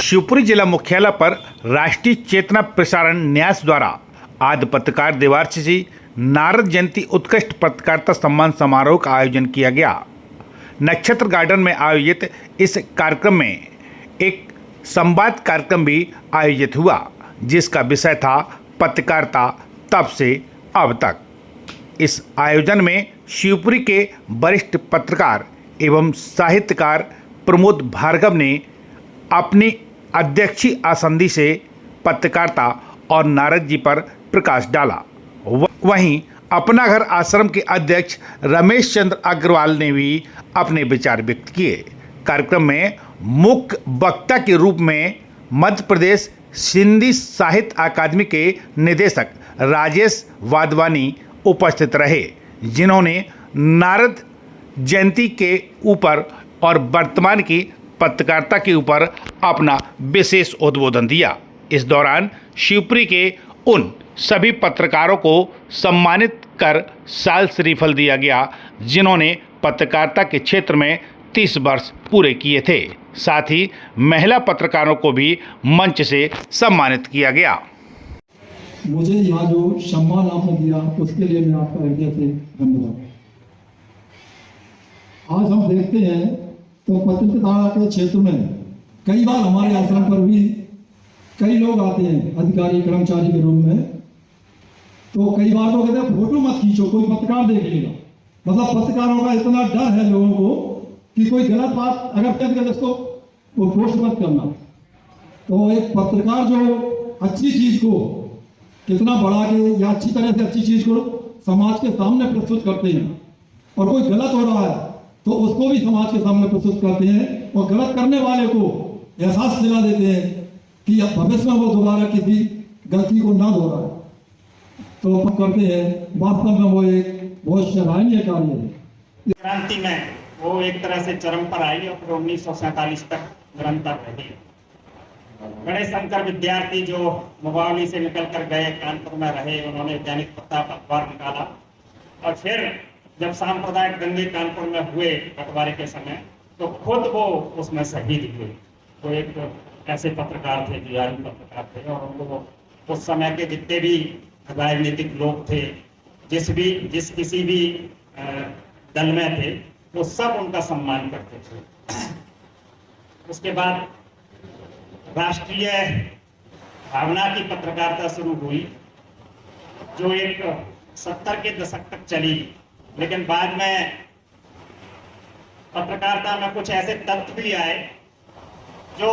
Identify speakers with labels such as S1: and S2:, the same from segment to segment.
S1: शिवपुरी जिला मुख्यालय पर राष्ट्रीय चेतना प्रसारण न्यास द्वारा आज पत्रकार देवार्ष जी नारद जयंती उत्कृष्ट पत्रकारिता सम्मान समारोह का आयोजन किया गया। नक्षत्र गार्डन में आयोजित इस कार्यक्रम में एक संवाद कार्यक्रम भी आयोजित हुआ, जिसका विषय था पत्रकारिता तब से अब तक। इस आयोजन में शिवपुरी के वरिष्ठ पत्रकार एवं साहित्यकार प्रमोद भार्गव ने अपनी अध्यक्षीय आसंदी से पत्रकारिता और नारद जी पर प्रकाश डाला। वहीं अपना घर आश्रम के अध्यक्ष रमेश चंद्र अग्रवाल ने भी अपने विचार व्यक्त किए। कार्यक्रम में मुख्य वक्ता के रूप में मध्य प्रदेश सिंधी साहित्य अकादमी के निदेशक राजेश वाधवानी उपस्थित रहे, जिन्होंने नारद जयंती के ऊपर और वर्तमान की पत्रकारिता के ऊपर अपना विशेष उद्बोधन दिया। इस दौरान शिवपुरी के उन सभी पत्रकारों को सम्मानित कर साल श्रीफल दिया गया, जिन्होंने पत्रकारिता के क्षेत्र में 30 वर्ष पूरे किए थे। साथ ही महिला पत्रकारों को भी मंच से सम्मानित किया गया।
S2: मुझे यहाँ जो सम्मान आपने दिया उसके लिए मैं आपका हृदय से धन्यवाद। आज हम देखते हैं तो पत्रकारिता के क्षेत्र में कई बार हमारे आश्रम पर भी कई लोग आते हैं अधिकारी कर्मचारी के रूप में, तो कई बार तो कहते हैं फोटो मत खींचो, कोई पत्रकार देख लेगा। मतलब पत्रकारों का इतना डर है लोगों को कि कोई गलत बात अगर कर उसको वो पोस्ट मत करना। तो एक पत्रकार जो अच्छी चीज को कितना बढ़ा के या अच्छी तरह से अच्छी चीज को समाज के सामने प्रस्तुत करते हैं, और कोई गलत हो रहा है तो उसको भी समाज के सामने प्रस्तुत करते हैं, और गलत करने वाले को एहसास दिला देते हैं कि अब भविष्य में वो दोबारा किसी गलती को ना दोहराए। तो हम करते हैं, वास्तव में वो एक बहुत सराहनीय कार्य है।
S3: क्रांति में वो एक तरह से चरम पर आई और फिर 1947 तक निरंतर रही। गणेश शंकर विद्यार्थी जो मुबावली से निकल कर गए, कानपुर में रहे, उन्होंने दैनिक प्रताप अखबार निकाला, और फिर जब सांप्रदायिक दंगे कानपुर में हुए बंटवारे के समय, तो खुद वो उसमें शहीद हुए। वो एक ऐसे पत्रकार थे, जुझारू पत्रकार थे, और उनको उस समय के जितने भी राजनीतिक लोग थे, जिस किसी भी दल में थे, वो सब उनका सम्मान करते थे। उसके बाद राष्ट्रीय भावना की पत्रकारिता शुरू हुई, जो एक 70 के दशक तक चली, लेकिन बाद में पत्रकारिता में कुछ ऐसे तत्व भी आए जो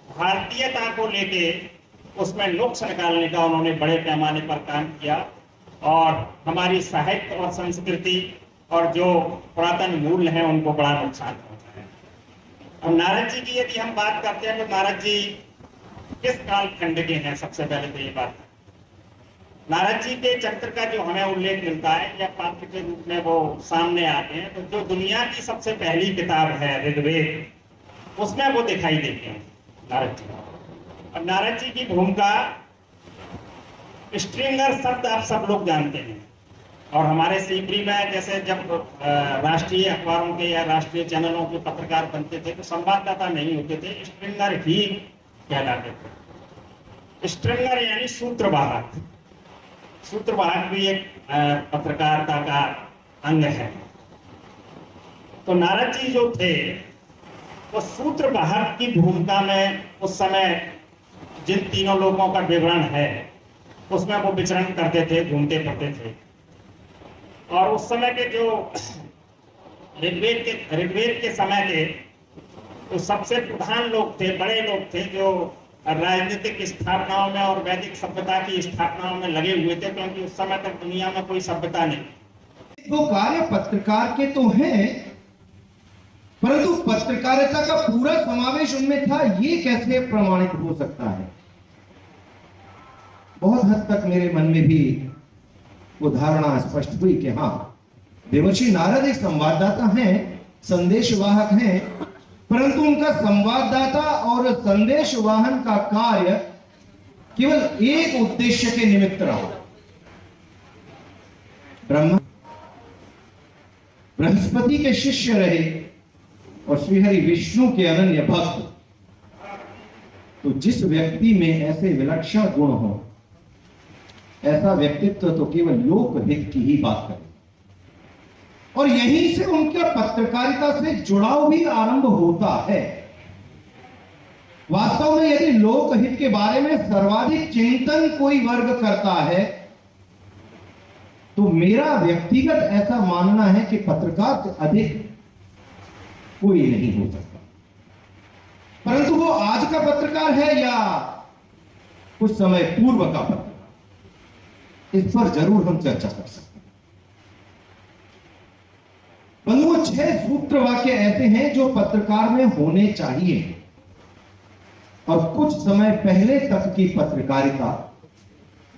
S3: भारतीयता को लेके उसमें नुक्स निकालने का उन्होंने बड़े पैमाने पर काम किया, और हमारी साहित्य और संस्कृति और जो पुरातन मूल्य हैं उनको बड़ा नुकसान पहुंचा है। अब नारद जी की यदि हम बात करते हैं तो नारद जी किस कालखंड के हैं? सबसे पहले तो ये बात, नारद जी के चरित्र का जो हमें उल्लेख मिलता है या पात्र के रूप में वो सामने आते हैं, तो जो दुनिया की सबसे पहली किताब है ऋग्वेद, उसमें वो दिखाई देते हैं नारद जी। और नारद जी की भूमिका स्ट्रिंगर शब्द आप सब लोग जानते हैं, और हमारे शिवपुरी में जैसे जब राष्ट्रीय अखबारों के या राष्ट्रीय चैनलों के पत्रकार बनते थे तो संवाददाता नहीं होते थे, स्ट्रिंगर ही कहलाते थे। स्ट्रिंगर यानी सूत्रवाहक। सूत्रवाहक भी एक पत्रकारिता का अंग है। तो नारद जी जो थे वो सूत्रवाहक की भूमिका में उस समय जिन तीनों लोगों का विवरण है उसमें वो विचरण करते थे, घूमते फिरते थे। और उस समय के जो ऋग्वेद के समय के तो सबसे प्रधान लोग थे, बड़े लोग थे, जो राजनीतिक स्थापनाओं में और वैदिक सभ्यता की स्थापनाओं में लगे हुए थे, क्योंकि उस समय तक दुनिया में कोई सभ्यता नहीं।
S4: वो कार्य पत्रकार के तो हैं, परंतु पत्रकारिता का पूरा समावेश उनमें था, ये कैसे प्रमाणित हो सकता है? बहुत हद तक मेरे मन में भी वो धारणा स्पष्ट हुई कि हाँ, देवर्षि नारद एक संवाददाता हैं, संदेशवाहक हैं, परंतु उनका संवाददाता और संदेश वाहन का कार्य केवल एक उद्देश्य के निमित्त रहा। बृहस्पति के शिष्य रहे और श्रीहरि विष्णु के अनन्य भक्त। तो जिस व्यक्ति में ऐसे विलक्षण गुण हो, ऐसा व्यक्तित्व तो केवल लोकहित की ही बात करे, और यहीं से उनका पत्रकारिता से जुड़ाव भी आरंभ होता है। वास्तव में यदि लोकहित के बारे में सर्वाधिक चिंतन कोई वर्ग करता है, तो मेरा व्यक्तिगत ऐसा मानना है कि पत्रकार से अधिक कोई नहीं हो सकता। परंतु वो आज का पत्रकार है या कुछ समय पूर्व का पत्रकार, इस पर जरूर हम चर्चा कर सकते हैं। बंधुओं, 6 सूत्र वाक्य ऐसे हैं जो पत्रकार में होने चाहिए, और कुछ समय पहले तक की पत्रकारिता,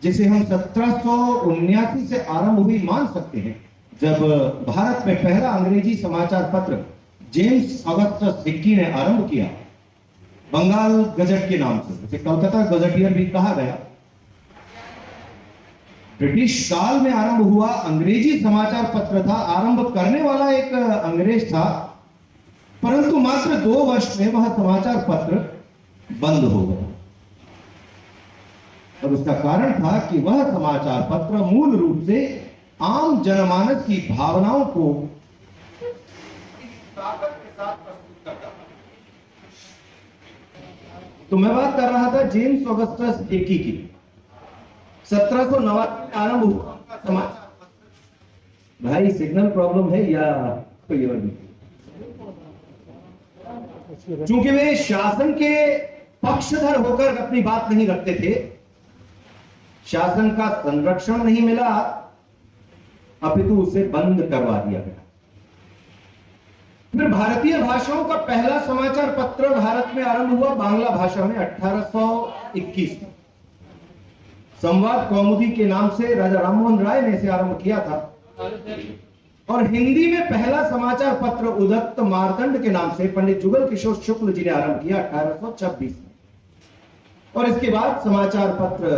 S4: जिसे हम 1779 से आरंभ हुई मान सकते हैं, जब भारत में पहला अंग्रेजी समाचार पत्र जेम्स ऑगस्टस हिक्की ने आरंभ किया, बंगाल गजट के नाम से, जिसे कलकत्ता गजटियर भी कहा गया। ब्रिटिश काल में आरंभ हुआ अंग्रेजी समाचार पत्र था। आरंभ करने वाला एक अंग्रेज था, परंतु मात्र 2 वर्ष में वह समाचार पत्र बंद हो गया, और उसका कारण था कि वह समाचार पत्र मूल रूप से आम जनमानस की भावनाओं को ताकत के साथ प्रस्तुत करता था। तो मैं बात कर रहा था जेम्स ऑगस्टस हिक्की की। 1789 में आरंभ हुआ उनका समाचार पत्र। भाई सिग्नल प्रॉब्लम है या कोई और भी? चूंकि वे शासन के पक्षधर होकर अपनी बात नहीं रखते थे, शासन का संरक्षण नहीं मिला, अपितु उसे बंद करवा दिया गया। फिर भारतीय भाषाओं का पहला समाचार पत्र भारत में आरंभ हुआ बांग्ला भाषा में 1821 में। संवाद कौमुदी के नाम से राजा राममोहन राय ने इसे आरंभ किया था, और हिंदी में पहला समाचार पत्र उदत्त मार्तंड के नाम से पंडित जुगल किशोर शुक्ल जी ने आरंभ किया 1826 में। और इसके बाद समाचार पत्र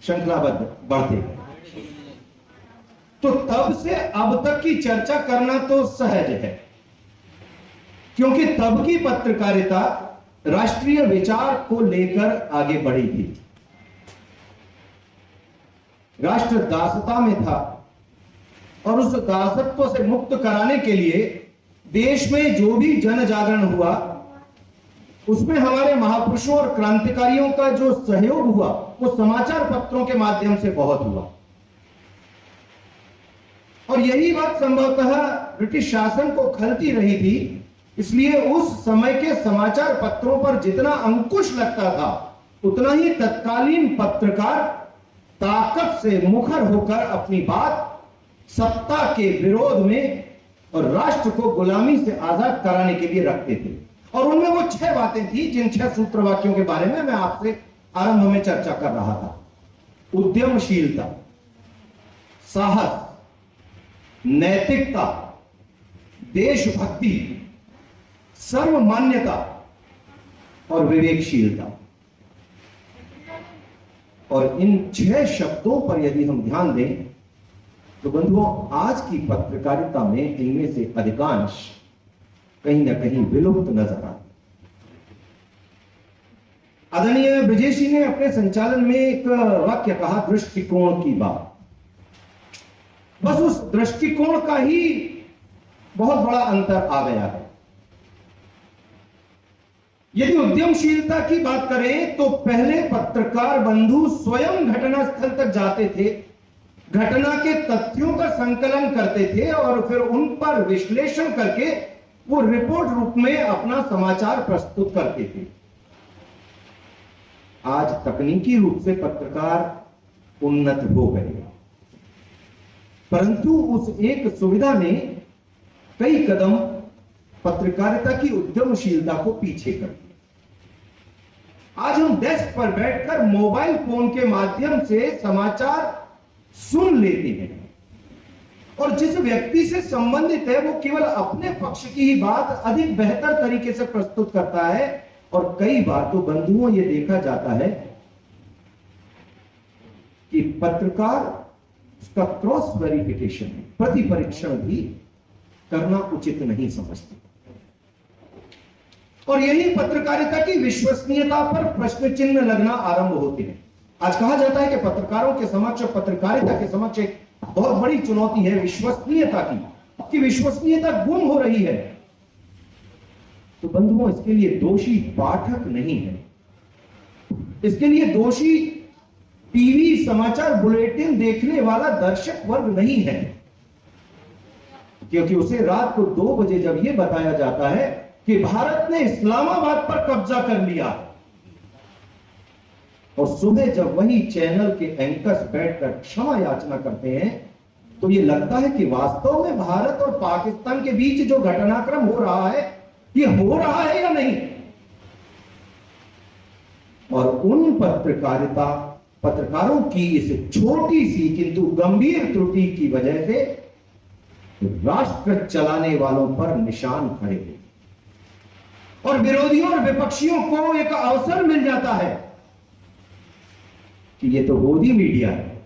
S4: श्रृंखलाबद्ध बढ़ते गए। तो तब से अब तक की चर्चा करना तो सहज है, क्योंकि तब की पत्रकारिता राष्ट्रीय विचार को लेकर आगे बढ़ी थी। राष्ट्र दासता में था, और उस दासत्व से मुक्त कराने के लिए देश में जो भी जन जागरण हुआ, उसमें हमारे महापुरुषों और क्रांतिकारियों का जो सहयोग हुआ, वो समाचार पत्रों के माध्यम से बहुत हुआ। और यही बात संभवतः ब्रिटिश शासन को खलती रही थी, इसलिए उस समय के समाचार पत्रों पर जितना अंकुश लगता था, उतना ही तत्कालीन पत्रकार ताकत से मुखर होकर अपनी बात सत्ता के विरोध में और राष्ट्र को गुलामी से आजाद कराने के लिए रखते थे। और उनमें वो 6 बातें थी, जिन 6 सूत्र वाक्यों के बारे में मैं आपसे आरंभ में चर्चा कर रहा था। उद्यमशीलता, साहस, नैतिकता, देशभक्ति, सर्वमान्यता और विवेकशीलता। और इन 6 शब्दों पर यदि हम ध्यान दें, तो बंधुओं, आज की पत्रकारिता में इनमें से अधिकांश कहीं ना कहीं विलुप्त नजर आते। आदरणीय ब्रजेश जी ने अपने संचालन में एक वाक्य कहा, दृष्टिकोण की बात। बस उस दृष्टिकोण का ही बहुत बड़ा अंतर आ गया है। यदि उद्यमशीलता की बात करें, तो पहले पत्रकार बंधु स्वयं घटनास्थल तक जाते थे, घटना के तथ्यों का संकलन करते थे, और फिर उन पर विश्लेषण करके वो रिपोर्ट रूप में अपना समाचार प्रस्तुत करते थे। आज तकनीकी रूप से पत्रकार उन्नत हो गए, परंतु उस एक सुविधा ने कई कदम पत्रकारिता की उद्यमशीलता को पीछे कर दिया। आज हम डेस्क पर बैठकर मोबाइल फोन के माध्यम से समाचार सुन लेते हैं, और जिस व्यक्ति से संबंधित है वो केवल अपने पक्ष की ही बात अधिक बेहतर तरीके से प्रस्तुत करता है। और कई बार तो बंधुओं ये देखा जाता है कि पत्रकार उसका क्रॉस वेरिफिकेशन, प्रति परीक्षण भी करना उचित नहीं समझते। और यही पत्रकारिता की विश्वसनीयता पर प्रश्न चिन्ह लगना आरंभ होते हैं। आज कहा जाता है कि पत्रकारों के समक्ष, पत्रकारिता के समक्ष एक बहुत बड़ी चुनौती है विश्वसनीयता की, विश्वसनीयता गुम हो रही है। तो बंधुओं, इसके लिए दोषी पाठक नहीं है, इसके लिए दोषी टीवी समाचार बुलेटिन देखने वाला दर्शक वर्ग नहीं है, क्योंकि उसे रात को 2 बजे जब यह बताया जाता है कि भारत ने इस्लामाबाद पर कब्जा कर लिया, और सुबह जब वही चैनल के एंकर्स बैठकर क्षमा याचना करते हैं, तो यह लगता है कि वास्तव में भारत और पाकिस्तान के बीच जो घटनाक्रम हो रहा है, यह हो रहा है या नहीं। और उन पत्रकारों की इस छोटी सी किंतु गंभीर त्रुटि की वजह से राष्ट्र चलाने वालों पर निशान खड़े हुए, और विरोधियों और विपक्षियों को एक अवसर मिल जाता है कि ये तो गोदी मीडिया है,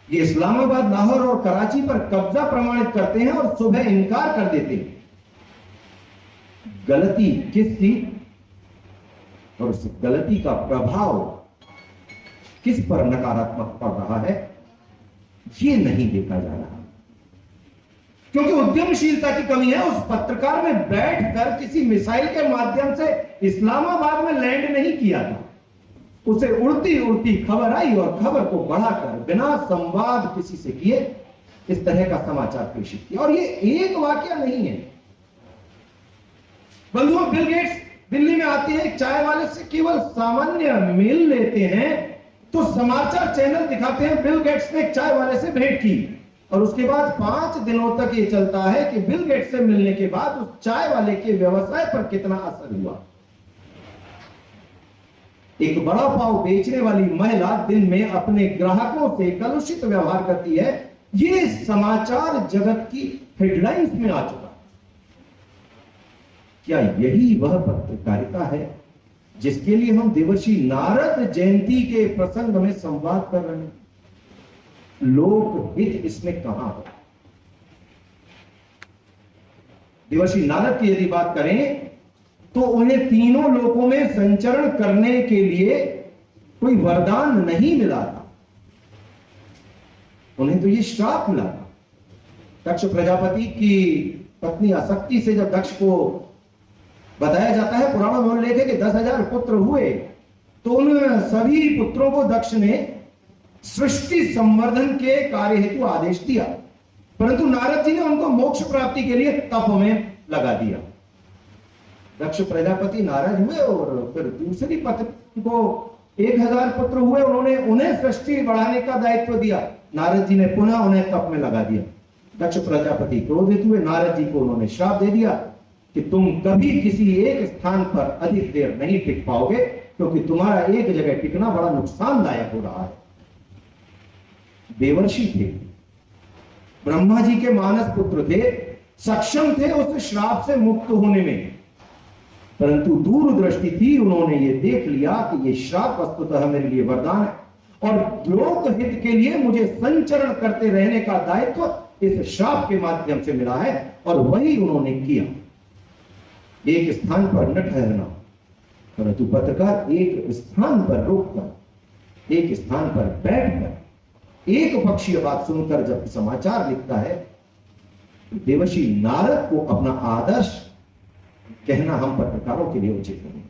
S4: ये इस्लामाबाद, लाहौर और कराची पर कब्जा प्रमाणित करते हैं और सुबह इनकार कर देते हैं। गलती किसकी और उस गलती का प्रभाव किस पर नकारात्मक पड़ रहा है, ये नहीं देखा जा रहा, क्योंकि उद्यमशीलता की कमी है। उस पत्रकार ने बैठकर किसी मिसाइल के माध्यम से इस्लामाबाद में लैंड नहीं किया था, उसे उड़ती उड़ती खबर आई और खबर को बढ़ाकर बिना संवाद किसी से किए इस तरह का समाचार प्रेषित किया। और ये एक वाकया नहीं है बंधुओं, बिल गेट्स दिल्ली में आते हैं, चाय वाले से केवल सामान्य मेल लेते हैं, तो समाचार चैनल दिखाते हैं बिल गेट्स ने चाय वाले से भेंट की, और उसके बाद 5 दिनों तक ये चलता है कि बिल गेट्स से मिलने के बाद उस चाय वाले के व्यवसाय पर कितना असर हुआ। एक बड़ा पाव बेचने वाली महिला दिन में अपने ग्राहकों से कलुषित व्यवहार करती है, ये समाचार जगत की हेडलाइंस में आ चुका। क्या यही वह पत्रकारिता है जिसके लिए हम देवर्षि नारद जयंती के प्रसंग में संवाद कर रहे हैं? लोक हित इसमें कहां है? देवर्षि नारद की यदि बात करें तो उन्हें तीनों लोकों में संचरण करने के लिए कोई वरदान नहीं मिला था, उन्हें तो यह श्राप मिला था। दक्ष प्रजापति की पत्नी अशक्ति से जब दक्ष को बताया जाता है, पुराणों में उल्लेख है कि 10,000 पुत्र हुए, तो उन सभी पुत्रों को दक्ष ने सृष्टि संवर्धन के कार्य हेतु आदेश दिया, परंतु नारद जी ने उनको मोक्ष प्राप्ति के लिए तप में लगा दिया। दक्ष प्रजापति नाराज हुए और फिर दूसरी पत्नी को 1,000 पुत्र हुए, उन्हें सृष्टि बढ़ाने का दायित्व दिया, नारद जी ने पुनः उन्हें तप में लगा दिया। दक्ष प्रजापति क्रोधित हुए, नारद जी को उन्होंने श्राप दे दिया कि तुम कभी किसी एक स्थान पर अधिक देर नहीं टिक पाओगे, क्योंकि तुम्हारा एक जगह टिकना बड़ा नुकसानदायक हो रहा है। देवर्षि थे, ब्रह्मा जी के मानस पुत्र थे, सक्षम थे उस श्राप से मुक्त होने में, परंतु दूरदृष्टि थी, उन्होंने ये देख लिया कि ये श्राप वस्तुतः मेरे लिए वरदान है और लोक हित के लिए मुझे संचरण करते रहने का दायित्व इस श्राप के माध्यम से मिला है, और वही उन्होंने किया। एक स्थान पर न ठहरना, परंतु पत्रकार एक स्थान पर रुककर, एक स्थान पर बैठकर एक पक्षीय बात सुनकर जब समाचार लिखता है, देवर्षि नारद को अपना आदर्श कहना हम पत्रकारों के लिए उचित नहीं।